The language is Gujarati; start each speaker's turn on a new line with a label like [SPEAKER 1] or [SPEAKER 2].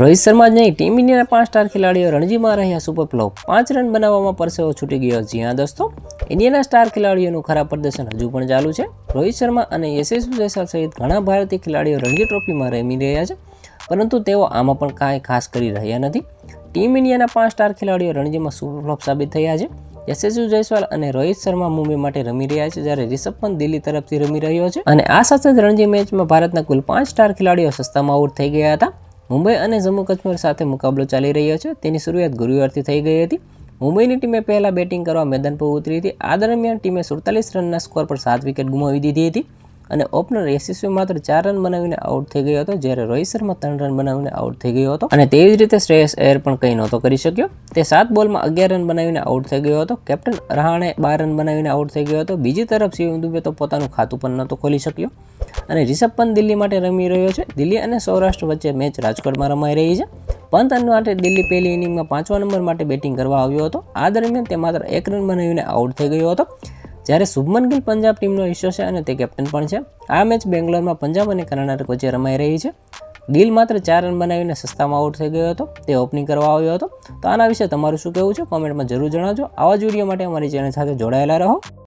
[SPEAKER 1] રોહિત શર્મા જ નહીં, ટીમ ઇન્ડિયાના 5 સ્ટાર ખેલાડીઓ રણજીમાં રહ્યા સુપર ફ્લોપ. 5 રન બનાવવામાં પરસેવો છૂટી ગયો. જી હા દોસ્તો, ઇન્ડિયાના સ્ટાર ખેલાડીઓનું ખરાબ પ્રદર્શન હજુ પણ ચાલુ છે. રોહિત શર્મા અને યશસ્વી જયસ્વાલ સહિત ઘણા ભારતીય ખેલાડીઓ રણજી ટ્રોફીમાં રમી રહ્યા છે, પરંતુ તેઓ આમાં પણ કાંઈ ખાસ કરી રહ્યા નથી. ટીમ ઇન્ડિયાના 5 સ્ટાર ખેલાડીઓ રણજીમાં સુપર ફ્લોપ સાબિત થયા છે. યશસ્વી જયસ્વાલ અને રોહિત શર્મા મુંબઈ માટે રમી રહ્યા છે, જ્યારે રિષભ પંત દિલ્હી તરફથી રમી રહ્યો છે. અને આ સાથે જ રણજી મેચમાં ભારતના કુલ 5 સ્ટાર ખેલાડીઓ સસ્તામાં આઉટ થઈ ગયા હતા. મુંબઈ અને જમ્મુ કાશ્મીર સાથે મુકાબલો ચાલી રહ્યો છે. તેની શરૂઆત ગુરુવારથી થઈ ગઈ હતી. મુંબઈની ટીમે પહેલા બેટિંગ કરવા મેદાન પર ઉતરી હતી. આ દરમિયાન ટીમે 47 રનના સ્કોર પર 7 વિકેટ ગુમાવી દીધી હતી અને ઓપનર યશસ્વી માત્ર 4 રન બનાવીને આઉટ થઈ ગયો હતો, જ્યારે રોહિત શર્મા 3 રન બનાવીને આઉટ થઈ ગયો હતો. અને તેવી જ રીતે શ્રેયસ અય્યર પણ કંઈ નહોતો કરી શક્યો. તે 7 બોલમાં 11 રન બનાવીને આઉટ થઈ ગયો હતો. કેપ્ટન રહાણે 12 રન બનાવીને આઉટ થઈ ગયો હતો. બીજી તરફ શિવમ દુબે તો પોતાનું ખાતું પણ નહોતો ખોલી શક્યો. અને રિષભ પંત દિલ્હી માટે રમી રહ્યો છે. દિલ્હી અને સૌરાષ્ટ્ર વચ્ચે મેચ રાજકોટમાં રમાઈ રહી છે. પંત માટે દિલ્હી પહેલી ઇનિંગમાં 5મા નંબર માટે બેટિંગ કરવા આવ્યો હતો. આ દરમિયાન તે માત્ર 1 રન બનાવીને આઉટ થઈ ગયો હતો, જ્યારે શુભમન ગિલ પંજાબ ટીમનો હિસ્સો છે અને તે કેપ્ટન પણ છે. આ મેચ બેંગ્લોરમાં પંજાબ અને કર્ણાટક વચ્ચે રમાઈ રહી છે. ગિલ માત્ર 4 રન બનાવીને સસ્તામાં આઉટ થઈ ગયો હતો. તે ઓપનિંગ કરવા આવ્યો હતો. તો આના વિશે તમારું શું કહેવું છે? કોમેન્ટમાં જરૂર જણાવજો. આવા જ વિડીયો માટે અમારી ચેનલ સાથે જોડાયેલા રહો.